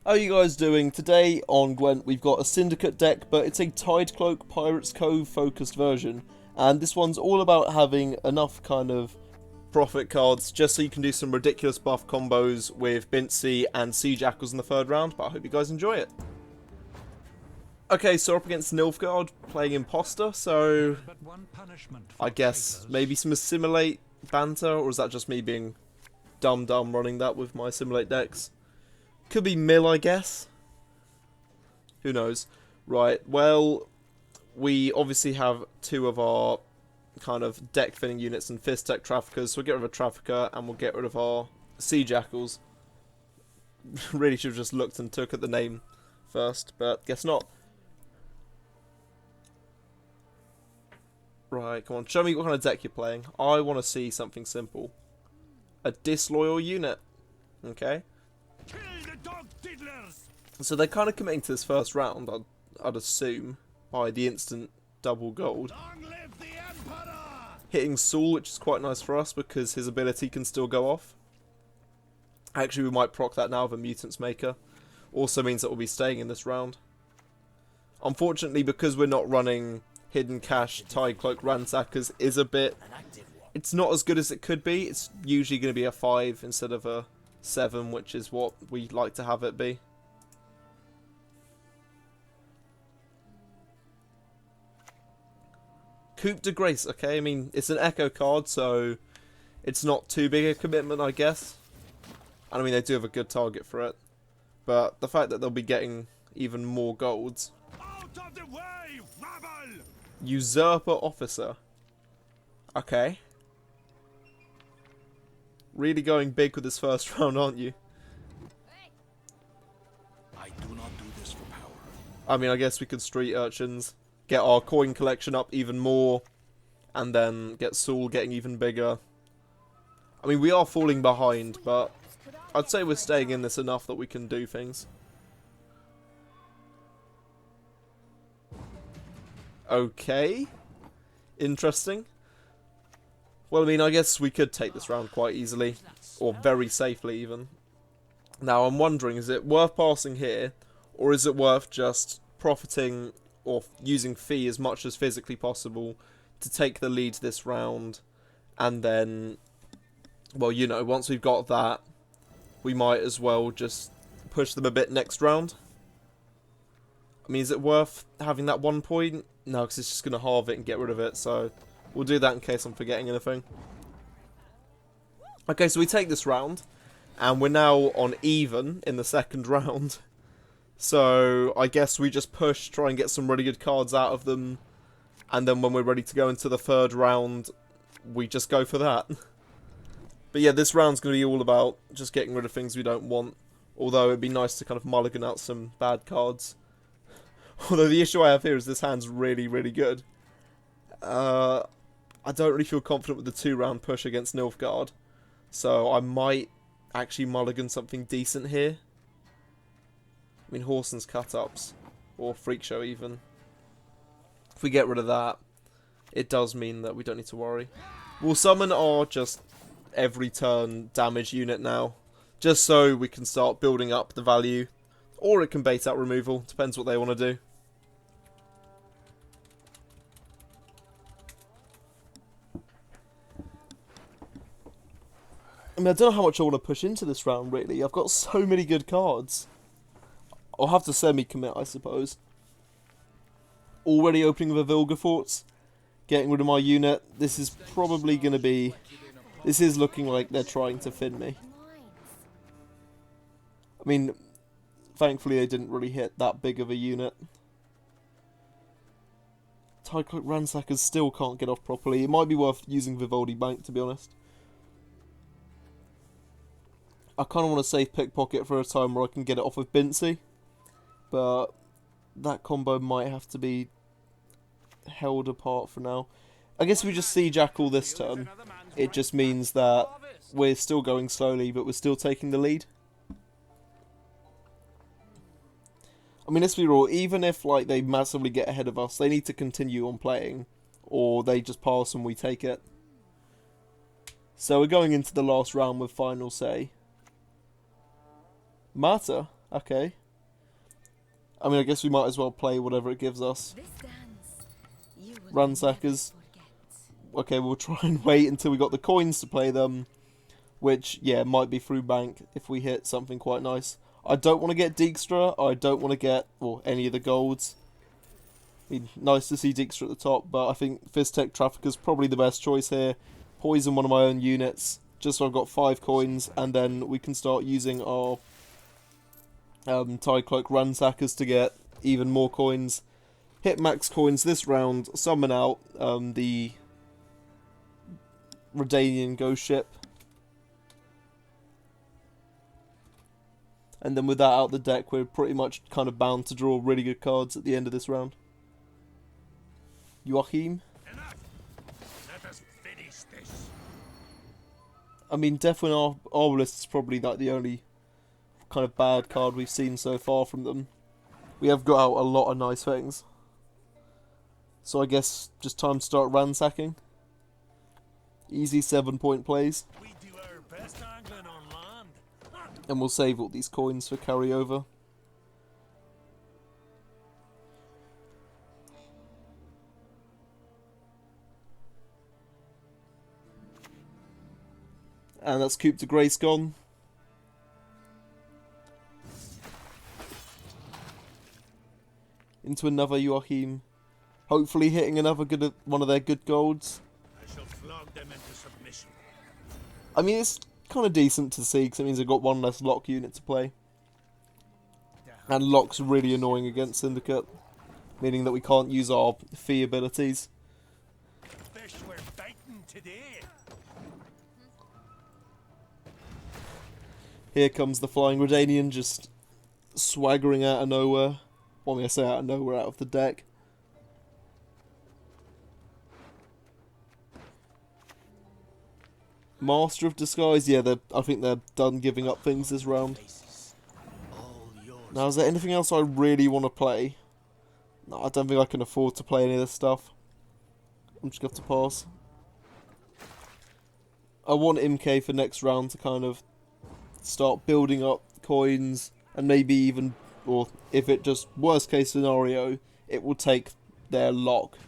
How are you guys doing? Today on Gwent we've got a Syndicate deck, but it's a Tidecloak Pirates Cove focused version. And this one's all about having enough kind of profit cards just so you can do some ridiculous buff combos with Bintsy and Sea Jackals in the third round, but I hope you guys enjoy it. Okay, so up against Nilfgaard playing Imposter, so I guess maybe some Assimilate banter, or is that just me being dumb running that with my Assimilate decks? Could be Mill, I guess. Who knows? Right, well, we obviously have two of our kind of deck filling units and Fist Tech Traffickers, so we'll get rid of a Trafficker and we'll get rid of our Sea Jackals. Really should have just looked and took at the name first, but guess not. Right, come on, show me what kind of deck you're playing. I want to see something simple. A Disloyal unit. Okay. So they're kind of committing to this first round, I'd assume, by the instant double gold. Hitting Saul, which is quite nice for us because his ability can still go off. Actually, we might proc that now with a Mutants Maker. Also means that we'll be staying in this round. Unfortunately, because we're not running Hidden Cache, Tidecloak, Ransackers is a bit... It's not as good as it could be. It's usually going to be a 5 instead of a 7, which is what we like to have it be. Coupe de Grace, okay, I mean, it's an Echo card, so it's not too big a commitment, I guess. And I mean, they do have a good target for it. But the fact that they'll be getting even more golds. Out of the way, rabble! Usurper Officer. Okay. Really going big with this first round, aren't you? I do not do this for power. I mean, I guess we could Street Urchins, get our coin collection up even more, and then get Saul getting even bigger. I mean, we are falling behind, but I'd say we're staying in this enough that we can do things. Okay. Interesting. Well, I mean, I guess we could take this round quite easily, or very safely even. Now, I'm wondering, is it worth passing here, or is it worth just profiting or using Fee as much as physically possible to take the lead this round, and then, well, you know, once we've got that, we might as well just push them a bit next round. I mean, is it worth having that 1 point? No, because it's just going to halve it and get rid of it, so we'll do that in case I'm forgetting anything. Okay, so we take this round, and we're now on even in the second round. So I guess we just push, try and get some really good cards out of them, and then when we're ready to go into the third round, we just go for that. But yeah, this round's going to be all about just getting rid of things we don't want, although it'd be nice to kind of mulligan out some bad cards. Although the issue I have here is this hand's really good. I don't really feel confident with the 2-round push against Nilfgaard, so I might actually mulligan something decent here. I mean, Horson's cut-ups, or Freak Show even. If we get rid of that, it does mean that we don't need to worry. We'll summon our just every turn damage unit now, just so we can start building up the value. Or it can bait out removal, depends what they want to do. I mean, I don't know how much I want to push into this round, really. I've got so many good cards. I'll have to semi-commit, I suppose. Already opening with a Vilgefortz. Getting rid of my unit. This is probably going to be... This is looking like they're trying to fin me. I mean, thankfully they didn't really hit that big of a unit. Tidecloak Ransackers still can't get off properly. It might be worth using Vivaldi Bank, to be honest. I kind of want to save Pickpocket for a time where I can get it off with Bintsy, but that combo might have to be held apart for now. I guess if we just see Jackal this turn, it just means that we're still going slowly, but we're still taking the lead. I mean, let's be real, even if like they massively get ahead of us, they need to continue on playing, or they just pass and we take it. So we're going into the last round with final say. Mata? Okay. I mean, I guess we might as well play whatever it gives us. Ransackers. Okay, we'll try and wait until we got the coins to play them. Which, yeah, might be through bank if we hit something quite nice. I don't want to get Dijkstra. I don't want to get, well, any of the golds. I mean, nice to see Dijkstra at the top, but I think Fizztech Trafficker's probably the best choice here. Poison one of my own units, just so I've got 5 coins, and then we can start using our Tidecloak Ransackers to get even more coins. Hit max coins this round, summon out the Redanian ghost ship. And then with that out the deck, we're pretty much kind of bound to draw really good cards at the end of this round. Joachim? Enough. Let us finish this. I mean, Deathwind Arbalist is probably like the only kind of bad card we've seen so far from them. We have got out a lot of nice things. So I guess just time to start ransacking. Easy 7-point plays. We do our best angling on land. And we'll save all these coins for carryover. And that's Coup de Grace gone. Into another Joachim. Hopefully hitting another good one of their good golds. I shall flog them into submission. I mean, it's kind of decent to see because it means I've got one less lock unit to play. And lock's really annoying against Syndicate, meaning that we can't use our fee abilities. Fish were biting today. Here comes the Flying Redanian just swaggering out of nowhere. Well, I say out of nowhere, out of the deck. Master of Disguise, yeah, I think they're done giving up things this round. Now, is there anything else I really want to play? No, I don't think I can afford to play any of this stuff. I'm just going to have to pass. I want MK for next round to kind of start building up coins, and maybe even, or if it just, worst case scenario, it will take their lock.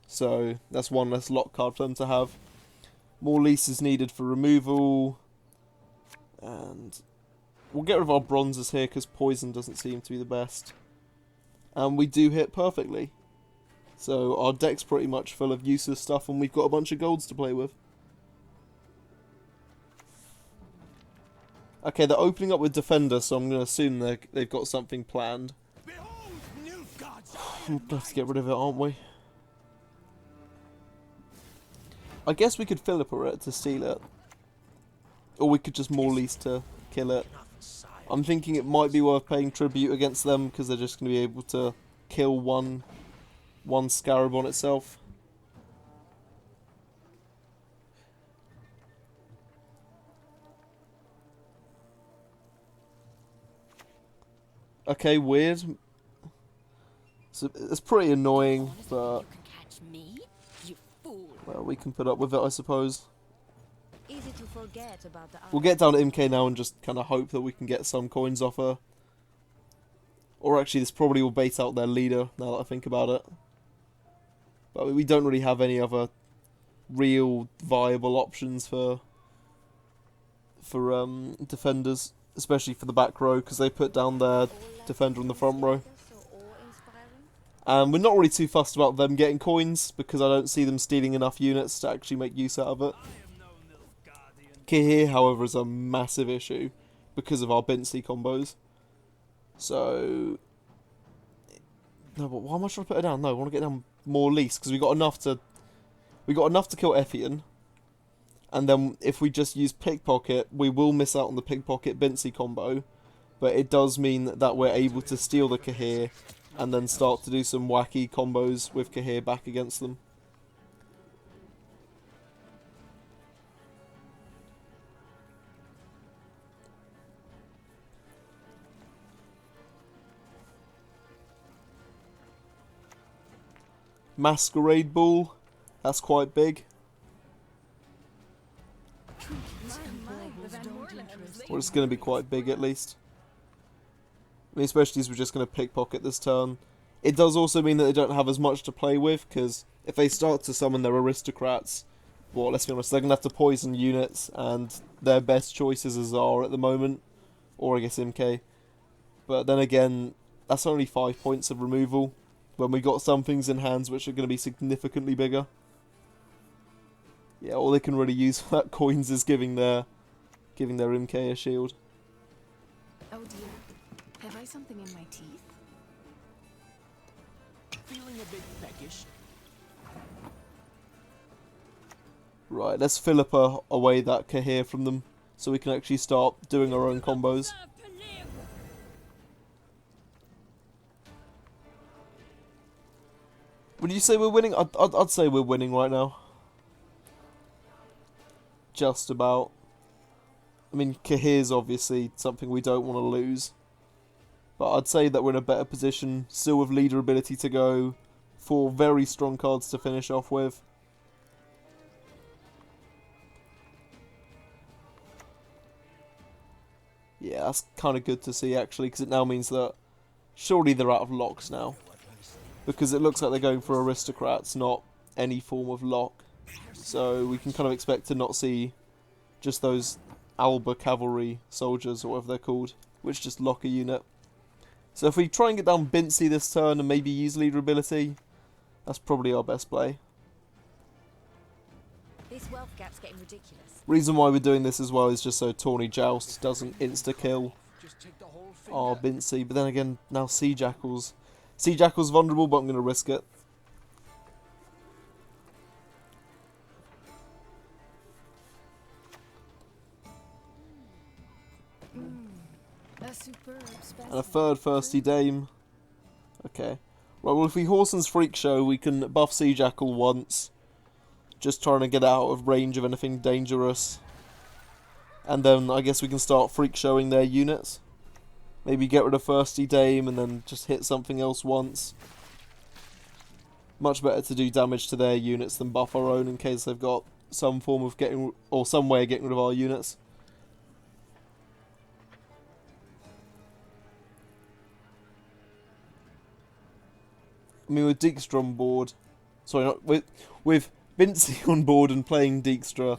So, that's one less lock card for them to have. More leases needed for removal. And we'll get rid of our bronzes here because poison doesn't seem to be the best. And we do hit perfectly. So our deck's pretty much full of useless stuff and we've got a bunch of golds to play with. Okay, they're opening up with Defender, so I'm going to assume they've got something planned. Behold, new gods. We'll have to get rid of it, aren't we? I guess we could Philippa it to steal it. Or we could just more lease to kill it. I'm thinking it might be worth paying tribute against them because they're just going to be able to kill one scarab on itself. Okay, weird. So it's pretty annoying, but well, we can put up with it, I suppose. Easy to forget about the We'll get down to MK now and just kind of hope that we can get some coins off her. Or actually, this probably will bait out their leader, now that I think about it. But we don't really have any other real viable options for defenders, especially for the back row, because they put down their defender on the front row. And we're not really too fussed about them getting coins, because I don't see them stealing enough units to actually make use out of it. Kihir, however, is a massive issue, because of our Bincy combos. So no, but why am I trying to put her down? No, I want to get down more lease, because we got enough to kill Effian. And then if we just use Pickpocket, we will miss out on the Pickpocket Bincy combo. But it does mean that we're able to steal the Kihir and then start to do some wacky combos with Kihir back against them. Masquerade Ball, that's quite big. Or it's going to be quite big at least. I mean, especially as we're just going to pickpocket this turn. It does also mean that they don't have as much to play with, because if they start to summon their aristocrats, well, let's be honest, they're going to have to poison units, and their best choice is Azar at the moment, or I guess MK. But then again, that's only 5 points of removal, when we got some things in hands which are going to be significantly bigger. Yeah, all they can really use for that coins is giving their MK a shield. Oh dear. Have I something in my teeth? Feeling a bit peckish. Right, let's Philippa away that Kahir from them, so we can actually start doing our own combos. Would you say we're winning? I'd say we're winning right now. Just about. I mean, Kahir's obviously something we don't want to lose. But I'd say that we're in a better position, still with leader ability to go, 4 very strong cards to finish off with. Yeah, that's kind of good to see actually, because it now means that surely they're out of locks now. Because it looks like they're going for aristocrats, not any form of lock. So we can kind of expect to not see just those Alba cavalry soldiers, or whatever they're called, which just lock a unit. So if we try and get down Bincy this turn and maybe use leader ability, that's probably our best play. This wealth gap's getting ridiculous. Reason why we're doing this as well is just so Tawny Joust doesn't insta-kill our Bincy. But then again, now Sea Jackal's vulnerable, but I'm going to risk it. A superb specimen. And a third thirsty dame. Okay. Right, well if we Horson's Freak Show, we can buff Sea Jackal once. Just trying to get out of range of anything dangerous. And then I guess we can start Freak Showing their units. Maybe get rid of Thirsty Dame and then just hit something else once. Much better to do damage to their units than buff our own in case they've got some form of getting, or some way of getting rid of our units. I mean, with Dijkstra on board, sorry, not with Bincy on board and playing Dijkstra,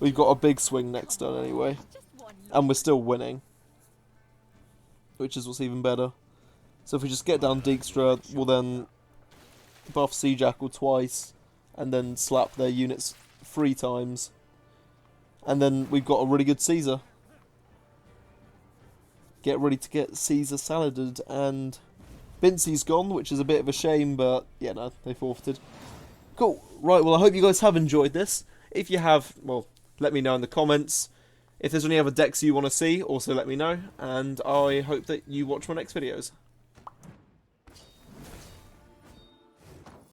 we've got a big swing next turn anyway, and we're still winning, which is what's even better. So if we just get down Dijkstra, we'll then buff Sea Jackal twice, and then slap their units 3 times, and then we've got a really good Caesar. Get ready to get Caesar saladed, and Bincy's gone, which is a bit of a shame, but yeah, no, they forfeited. Cool. Right, well, I hope you guys have enjoyed this. If you have, well, let me know in the comments. If there's any other decks you want to see, also let me know. And I hope that you watch my next videos.